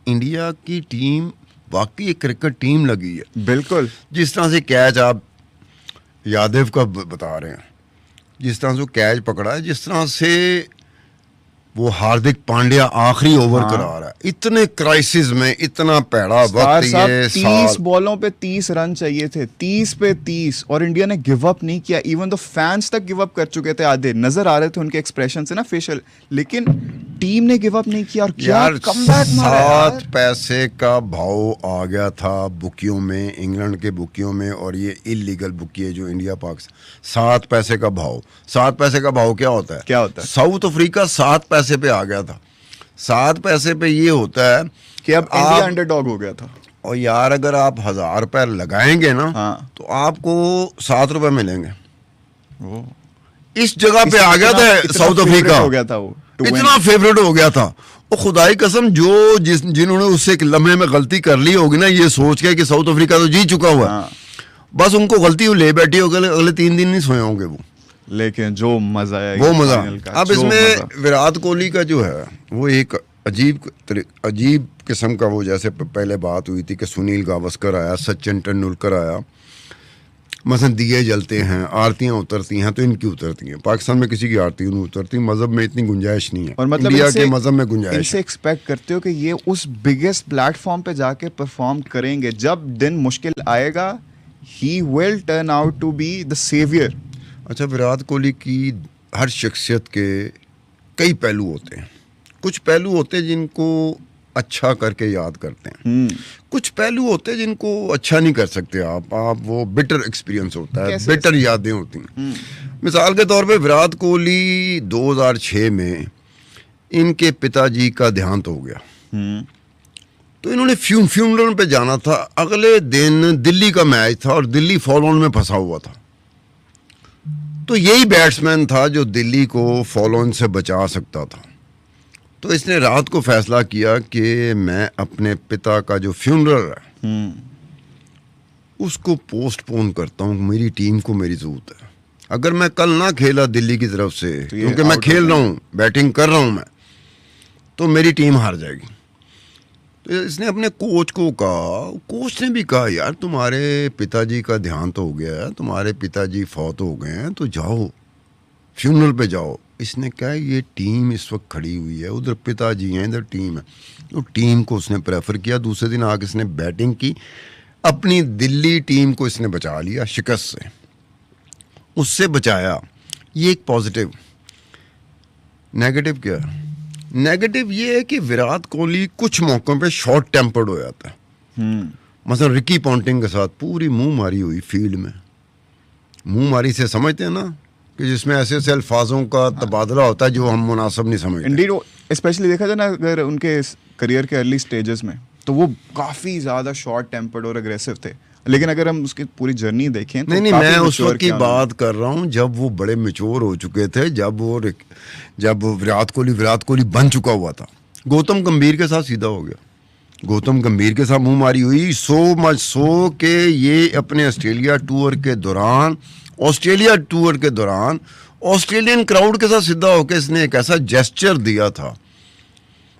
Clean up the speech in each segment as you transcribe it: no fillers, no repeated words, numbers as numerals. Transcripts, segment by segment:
India की team वाकई एक क्रिकेट टीम लगी है। बिल्कुल। जिस तरह से कैच आप यादव का बता रहे हैं, जिस तरह से वो कैच पकड़ा है, जिस तरह से वो हार्दिक पांड्या आखिरी ओवर करा रहा है, इतने क्राइसिस में इतना पैड़ा वक्त ये 30 बॉलों पे 30 रन चाहिए थे, 30 पे 30, और इंडिया ने गिव अप नहीं किया। इवन तो फैंस तक गिव अप कर चुके थे, आधे नजर आ रहे थे उनके एक्सप्रेशन से ना, फेशियल, लेकिन टीम ने गिव अप नहीं किया। और क्या कमबैक मारा यार। 7 पैसे का भाव आ गया था बुकियों में, इंग्लैंड के बुकियों में, और ये इलीगल बुकी है जो इंडिया पाकिस्तान। 7 पैसे का भाव, 7 पैसे का भाव क्या होता है? क्या होता है? साउथ अफ्रीका 7 पैसे पे आ गया था। 7 पैसे पे ये होता है कि अब इंडिया अंडरडॉग हो गया था। और यार अगर आप 1000 रुपए लगाएंगे ना, तो आपको 7 रुपए मिलेंगे। इस जगह पे आ गया था साउथ अफ्रीका, हो गया था वो, इतना फेवरेट हो गया था। और खुदाई कसम, जो जिन्होंने उससे एक लम्हे में गलती कर ली होगी ना, ये सोच के कि साउथ अफ्रीका तो जीत चुका हुआ है, बस उनको गलती ले बैठी होगी, अगले 3 दिन नहीं सोए होंगे वो। लेकिन जो मजा है वो मजा। अब इसमें विराट कोहली का जो है वो एक अजीब किस्म का, वो जैसे पहले बात हुई थी कि सुनील गावस्कर आया, सचिन तेंदुलकर आया, मसलन दिए जलते हैं, आरतियां उतरती हैं, तो इनकी उतरती हैं। पाकिस्तान में किसी की आरती नहीं उतरती, मजहब में इतनी गुंजाइश नहीं है, और मतलब इंडिया के मजहब में गुंजाइश। इनसे एक्सपेक्ट करते हो कि ये उस बिगेस्ट प्लेटफॉर्म पे जाके परफॉर्म करेंगे, जब दिन मुश्किल आएगा he will turn out to be the saviour. अच्छा, विराट कोहली की हर शख्सियत के कई पहलू होते हैं। कुछ पहलू होते हैं जिनको अच्छा करके याद करते हैं, कुछ पहलू होते हैं जिनको अच्छा नहीं कर सकते आप वो बिटर एक्सपीरियंस होता है, बिटर यादें होती हैं। मिसाल के तौर पे विराट कोहली 2006 में इनके पिताजी का देहांत हो गया, तो इन्होंने फ्यूनरल पे जाना था। अगले दिन दिल्ली का मैच था और दिल्ली फॉलो ऑन में फंसा हुआ था, तो यही बैट्समैन था जो दिल्ली को फॉलो ऑन से बचा सकता था। तो इसने रात को फैसला किया कि मैं अपने पिता का जो फ्यूनरल है उसको पोस्टपोन करता हूँ, मेरी टीम को मेरी जरूरत है। अगर मैं कल ना खेला दिल्ली की तरफ से, क्योंकि मैं खेल रहा हूँ, बैटिंग कर रहा हूँ मैं, तो मेरी टीम हार जाएगी। तो इसने अपने कोच को कहा, कोच ने भी कहा यार तुम्हारे पिताजी का देहांत हो गया है, तुम्हारे पिताजी फौत हो गए हैं, तो जाओ फ्यूनरल पे जाओ। इसने कहा ये टीम इस वक्त खड़ी हुई है, उधर पिताजी हैं, इधर टीम है, तो टीम को उसने प्रेफर किया। दूसरे दिन आके इसने बैटिंग की, अपनी दिल्ली टीम को इसने बचा लिया शिकस्त से, उससे बचाया। ये एक पॉजिटिव। नेगेटिव क्या है? नेगेटिव ये है कि विराट कोहली कुछ मौकों पे शॉर्ट टेम्पर्ड हो जाता है। मतलब रिकी पॉन्टिंग के साथ पूरी मुंह मारी हुई फील्ड में, मुंह मारी से समझते हैं ना, कि जिसमें ऐसे ऐसे अल्फाजों का तबादला होता है जो हम मुनासिब नहीं समझते। इंडीड, स्पेशली देखा जाए ना अगर उनके करियर के अर्ली स्टेजेस में, तो वो काफ़ी ज़्यादा शॉर्ट टेम्पर्ड और अग्रेसिव थे। लेकिन अगर हम उसकी पूरी जर्नी देखें तो नहीं, मैं उस वक्त की बात कर रहा हूँ जब वो बड़े मैच्योर हो चुके थे, जब विराट कोहली बन चुका हुआ था। गौतम गंभीर के साथ सीधा हो गया, गौतम गंभीर के साथ मुंह मारी हुई, सो मच सो के ये अपने ऑस्ट्रेलिया टूर के दौरान ऑस्ट्रेलियन क्राउड के साथ सीधा होकर इसने एक ऐसा जेस्चर दिया था,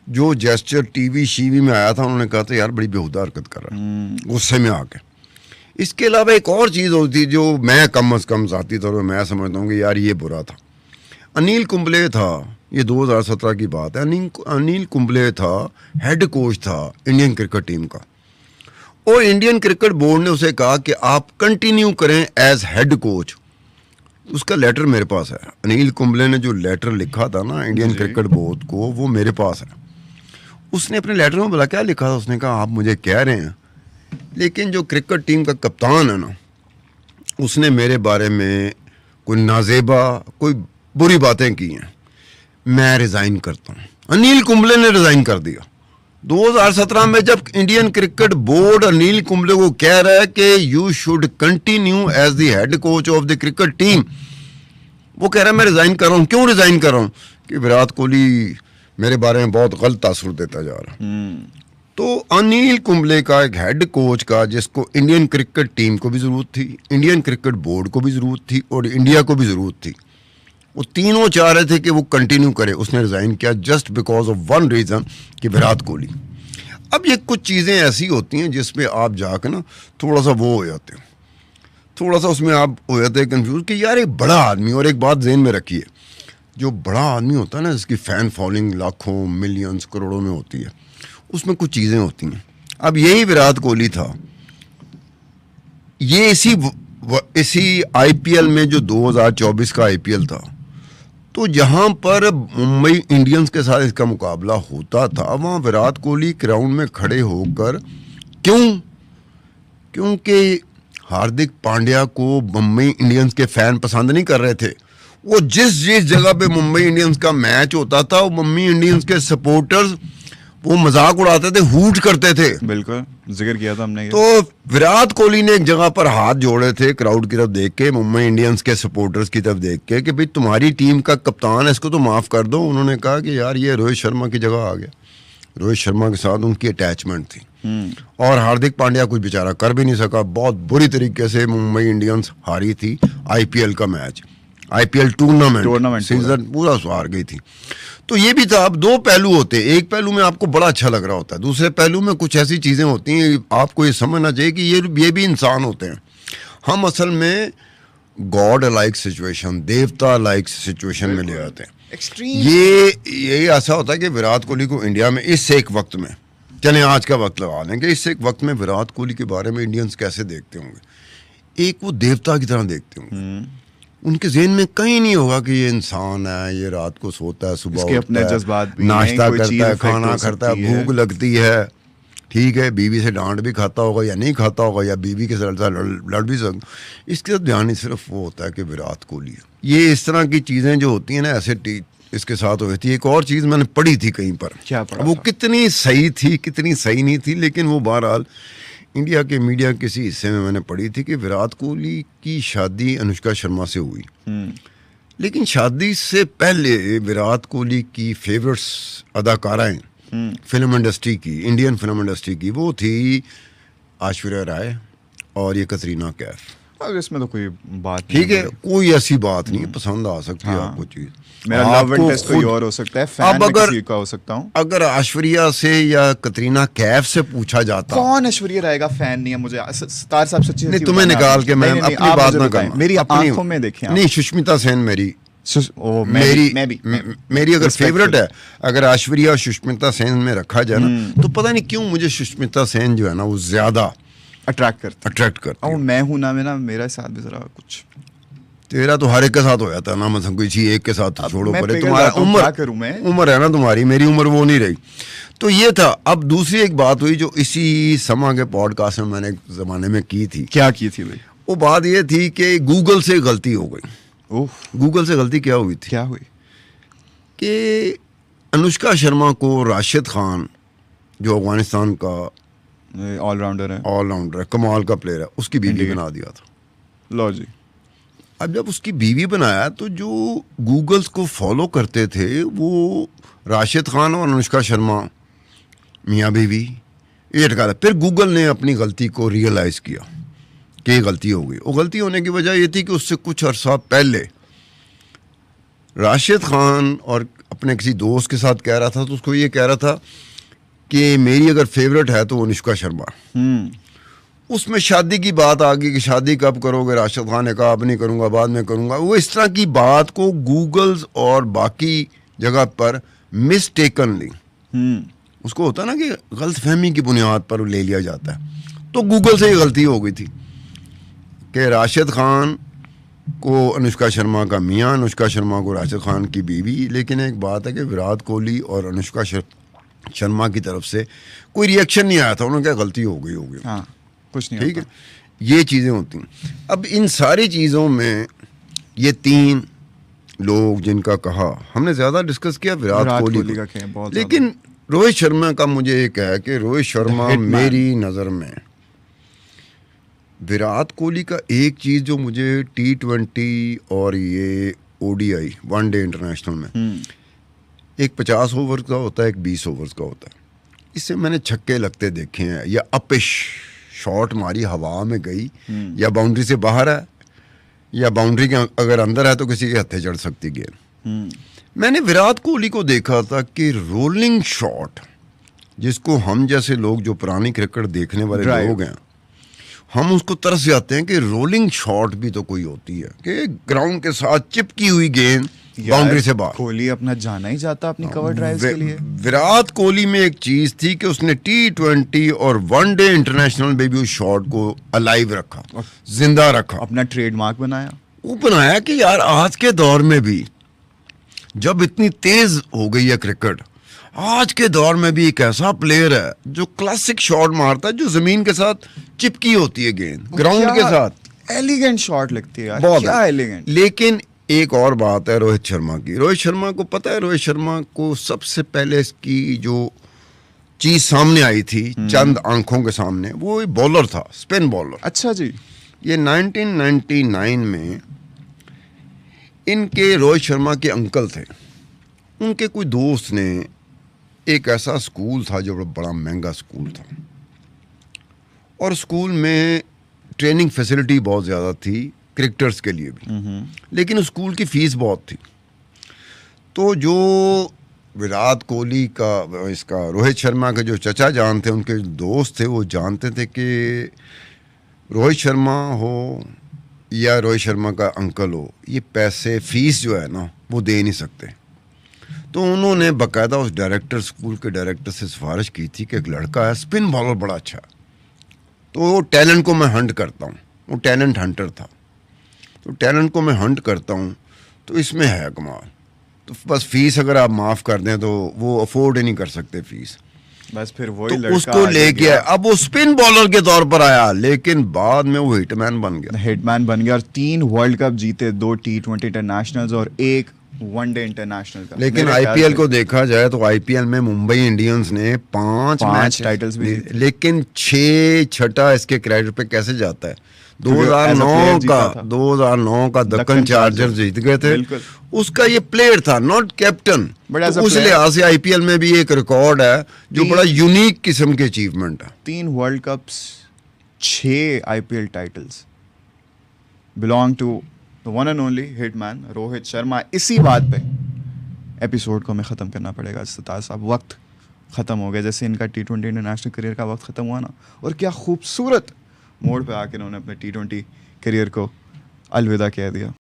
जो जेस्चर टीवी शीवी में आया था। उन्होंने कहा था यार बड़ी बेहुदा हरकत कर रहा है, गुस्से में आके। इसके अलावा एक और चीज़ होती जो मैं कम अज़ कम ज़ाती तौर पर मैं समझता हूँ कि यार ये बुरा था। अनिल कुंबले था, ये 2017 की बात है, अनिल कुंबले था, हेड कोच था इंडियन क्रिकेट टीम का, और इंडियन क्रिकेट बोर्ड ने उसे कहा कि आप कंटिन्यू करें एज हेड कोच। उसका लेटर मेरे पास है, अनिल कुंबले ने जो लेटर लिखा था ना इंडियन क्रिकेट बोर्ड को, वो मेरे पास है। उसने अपने लेटर में बोला क्या लिखा था, उसने कहा आप मुझे कह रहे हैं, लेकिन जो क्रिकेट टीम का कप्तान है ना, उसने मेरे बारे में कोई नाजेबा, कोई बुरी बातें की हैं, मैं रिज़ाइन करता हूँ। अनिल कुंबले ने रिज़ाइन कर दिया 2017 में, जब Indian cricket board Anil Kumble को कह रहा है कि you should continue as the head coach of the cricket team, वो कह रहा है मैं रिज़ाइन कर रहा हूँ। क्यों रिज़ाइन कर रहा हूँ? कि विराट कोहली मेरे बारे में बहुत गलत तासुर देता जा रहा। तो अनिल कुंबले का एक हेड कोच का, जिसको इंडियन क्रिकेट टीम को भी ज़रूरत थी, इंडियन क्रिकेट बोर्ड को भी ज़रूरत थी और इंडिया को भी ज़रूरत थी, वो तीनों चाह रहे थे कि वो कंटिन्यू करे, उसने रिज़ाइन किया just because of one reason कि विराट कोहली। अब ये कुछ चीज़ें ऐसी होती हैं जिसमें आप जाकर ना थोड़ा सा वो हो जाते हो, थोड़ा सा उसमें आप हो जाते हैं कंफ्यूज कि यार एक बड़ा आदमी, और एक बात ज़हन में रखिए, जो बड़ा आदमी होता है ना, जिसकी फ़ैन फॉलोइंग लाखों मिलियंस करोड़ों में होती है, उसमें कुछ चीज़ें होती हैं। अब यही विराट कोहली था, ये इसी आईपीएल में जो 2024 का आईपीएल था, तो जहां पर मुंबई इंडियंस के साथ इसका मुकाबला होता था, वहां विराट कोहली ग्राउंड में खड़े होकर क्योंकि हार्दिक पांड्या को मुंबई इंडियंस के फैन पसंद नहीं कर रहे थे। वो जिस जगह पे मुंबई इंडियंस का मैच होता था, वो मुंबई इंडियंस के सपोर्टर्स वो मजाक उड़ाते थे, हूट करते थे। बिल्कुल जिक्र किया था हमने। तो विराट कोहली ने एक जगह पर हाथ जोड़े थे क्राउड की तरफ देख के, मुंबई इंडियंस के सपोर्टर्स की तरफ देख के, कि भाई तुम्हारी टीम का कप्तान है, इसको तो माफ कर दो। उन्होंने कहा कि यार ये रोहित शर्मा की जगह आ गया। रोहित शर्मा के साथ उनकी अटैचमेंट थी और हार्दिक पांड्या कुछ बेचारा कर भी नहीं सका। बहुत बुरी तरीके से मुंबई इंडियंस हारी थी आईपीएल का मैच, आईपीएल टूर्नामेंट सीजन पूरा हार गई थी। तो ये भी था। अब दो पहलू होते हैं, एक पहलू में आपको बड़ा अच्छा लग रहा होता है, दूसरे पहलू में कुछ ऐसी चीज़ें होती हैं, आपको ये समझना चाहिए कि ये भी इंसान होते हैं। हम असल में गॉड लाइक सिचुएशन, देवता लाइक सिचुएशन में ले आते हैं। ये ऐसा होता है कि विराट कोहली को इंडिया में इस एक वक्त में, चलें आज का वक्त लगा लें कि इस एक वक्त में विराट कोहली के बारे में इंडियंस कैसे देखते होंगे। एक वो देवता की तरह देखते होंगे। उनके ज़हन में कहीं नहीं होगा कि ये इंसान है, ये रात को सोता है, सुबह उठता अपने जज्बात भी नाश्ता करता है, खाना खाता है, भूख लगती है, ठीक है, बीवी से डांट भी खाता होगा या नहीं खाता होगा, या बीवी के साथ लड़ भी सकता। इसके साथ ध्यान ही सिर्फ वो होता है कि विराट कोहली है। ये इस तरह की चीज़ें जो होती हैं ना, ऐसे इसके साथ हुई थी। एक और चीज़ मैंने पढ़ी थी कहीं पर, क्या पढ़ा? वो कितनी सही थी कितनी सही नहीं थी, लेकिन वो बहरहाल इंडिया के मीडिया के किसी हिस्से में मैंने पढ़ी थी कि विराट कोहली की शादी अनुष्का शर्मा से हुई, लेकिन शादी से पहले विराट कोहली की फेवरेट्स अदाकाराएं फिल्म इंडस्ट्री की, इंडियन फिल्म इंडस्ट्री की, वो थी ऐश्वर्या राय और ये कतरीना कैफ। अब इसमें तो कोई बात नहीं, ठीक है, कोई ऐसी बात नहीं, पसंद आ सकती है आपको चीज़। मेरा लव इंटरेस्ट कोई और हो सकता है, फैन मैं किसी का हो सकता हूँ। अगर ऐश्वर्या से या कतरीना कैफ से पूछा जाता, कौन ऐश्वर्या राय का फैन नहीं है मुझे, तार साहब सच्ची नहीं, तुम्हें निकाल के मैं अपनी बात ना करूँ, मेरी आंखों में देखें नहीं, सुष्मिता सेन मेरी मेरी अगर फेवरेट है। अगर ऐश्वर्या और सुष्मिता सेन में रखा जाए ना, तो पता नहीं क्यों मुझे सुष्मिता सेन जो है ना वो ज्यादा अट्रैक्ट करती है। मैं हूं ना में ना, मेरा साथ भी जरा कुछ, तेरा तो हर एक के साथ हो जाता है ना, मतलब किसी एक के साथ तो छोड़ो, परे तुम्हारा उम्र है ना तुम्हारी, मेरी उम्र वो नहीं रही। तो ये था। अब दूसरी एक बात हुई जो इसी समा के पॉडकास्ट में मैंने एक जमाने में की थी। क्या की थी भाई? वो बात ये थी कि गूगल से गलती हो गई। गूगल से गलती क्या हुई थी? क्या हुई कि अनुष्का शर्मा को राशिद खान, जो अफगानिस्तान का ऑलराउंडर है, कमाल का प्लेयर है, उसकी बीवी बना दिया था। लो जी। अब जब उसकी बीवी बनाया तो जो गूगल्स को फॉलो करते थे वो राशिद खान और अनुष्का शर्मा मियाँ बीवी ये टका। फिर गूगल ने अपनी गलती को रियलाइज़ किया कि ये गलती हो गई। वो गलती होने की वजह ये थी कि उससे कुछ अरसा पहले राशिद खान और अपने किसी दोस्त के साथ कह रहा था, तो उसको ये कह रहा था कि मेरी अगर फेवरेट है तो अनुष्का शर्मा। उसमें शादी की बात आ गई कि शादी कब करोगे? राशिद खान ने कहा अब नहीं करूँगा, बाद में करूँगा। वो इस तरह की बात को गूगल्स और बाकी जगह पर मिसटेकनली, उसको होता ना कि गलतफहमी की बुनियाद पर ले लिया जाता है। तो गूगल से ये गलती हो गई थी कि राशिद खान को अनुष्का शर्मा का मियाँ, अनुष्का शर्मा को राशिद खान की बीवी। लेकिन एक बात है कि विराट कोहली और अनुष्का शर्मा की तरफ से कोई रिएक्शन नहीं आया था। उन्होंने क्या गलती हो गई होगी, हाँ, कुछ नहीं, ठीक है, ये चीज़ें होती हैं। अब इन सारी चीज़ों में ये तीन लोग जिनका कहा हमने ज़्यादा डिस्कस किया विराट कोहली का, लेकिन रोहित शर्मा का मुझे एक है कि रोहित शर्मा मेरी नज़र में विराट कोहली का एक चीज़ जो मुझे T20 और ये ODI वनडे इंटरनेशनल में एक 50 ओवर का होता है, एक 20 ओवर्स का होता है, इससे मैंने छक्के लगते देखे हैं या अपिश शॉट मारी हवा में गई या बाउंड्री से बाहर है या बाउंड्री के अगर अंदर है तो किसी के हत्थे चढ़ सकती गेंद। मैंने विराट कोहली को देखा था कि रोलिंग शॉट जिसको हम जैसे लोग जो पुरानी क्रिकेट देखने वाले Drive. लोग हैं, हम उसको तरस जाते हैं कि रोलिंग शॉट भी तो कोई होती है कि ग्राउंड के साथ चिपकी हुई गेंद बाउंड्री से बाहर। कोहली अपना जाना ही जाता अपनी कवर ड्राइव्स के लिए। विराट कोहली में एक चीज थी कि उसने T20 और वनडे इंटरनेशनल में भी उस शॉट को अलाइव रखा, जिंदा रखा, अपना ट्रेडमार्क बनाया। वो बनाया कि यार आज के दौर में भी जब इतनी तेज हो गई है क्रिकेट, आज के दौर में भी एक ऐसा प्लेयर है जो क्लासिक शॉट मारता है, जो जमीन के साथ चिपकी होती है गेंद ग्राउंड के साथ। एलिगेंट शॉट लगती है यार, बहुत क्या है। एलिगेंट। लेकिन एक और बात है रोहित शर्मा की। रोहित शर्मा को पता है, रोहित शर्मा को सबसे पहले इसकी जो चीज सामने आई थी चंद आंखों के सामने, वो एक बॉलर था, स्पिन बॉलर। अच्छा जी। ये 1999 में इनके रोहित शर्मा के अंकल थे, उनके कोई दोस्त ने, एक ऐसा स्कूल था जो बड़ा महंगा स्कूल था और स्कूल में ट्रेनिंग फैसिलिटी बहुत ज़्यादा थी क्रिकेटर्स के लिए भी, लेकिन उस स्कूल की फीस बहुत थी। तो जो विराट कोहली का, इसका रोहित शर्मा के जो चचा जान थे, उनके दोस्त थे, वो जानते थे कि रोहित शर्मा हो या रोहित शर्मा का अंकल हो, ये पैसे फीस जो है ना वो दे नहीं सकते। तो उन्होंने बाकायदा उस डायरेक्टर, स्कूल के डायरेक्टर से सिफारिश की थी कि एक लड़का है स्पिन बॉलर बड़ा अच्छा है, तो वो टैलेंट को मैं हंट करता हूँ। वो टैलेंट हंटर था, तो टैलेंट को मैं हंट करता हूँ, तो इसमें है कमाल। तो बस फीस अगर आप माफ़ कर दें तो वो अफोर्ड ही नहीं कर सकते फीस, बस फिर वही तो लड़का उसको आगे लेके गया। अब वो स्पिन बॉलर के तौर पर आया, लेकिन बाद में वो हिटमैन बन गया। हिटमैन बन गया और 3 वर्ल्ड कप जीते, 2 T20 इंटरनेशनल्स और 1 वनडे इंटरनेशनल का। लेकिन मेरे ख्याल आईपीएल से को देखा जाए तो आईपीएल में मुंबई इंडियंस ने 5 5 टाइटल्स भी जीते। लेकिन 6 इसके क्रेडिट पे कैसे जाता है। क्योंकि as a player 2009 जीता का था। 2009 का दक्कन चार्जर जीत गए थे, बिल्कुल। उसका ये प्लेयर था, नॉट कैप्टन। But as तो a उस player- लिहाज से आईपीएल में भी एक रिकॉर्ड है जो तीन- बड़ा यूनिक किस्म के अचीवमेंट है। 3 world cups, 6 IPL titles belong to the one and only hitman Rohit Sharma. इसी बात पे एपिसोड को हमें ख़त्म करना पड़ेगा सितार साहब। वक्त ख़त्म हो गया, जैसे इनका T20 इंटरनेशनल करियर का वक्त ख़त्म हुआ ना, और क्या खूबसूरत मोड़ पे आके इन्होंने अपने T20 करियर को अलविदा कह दिया।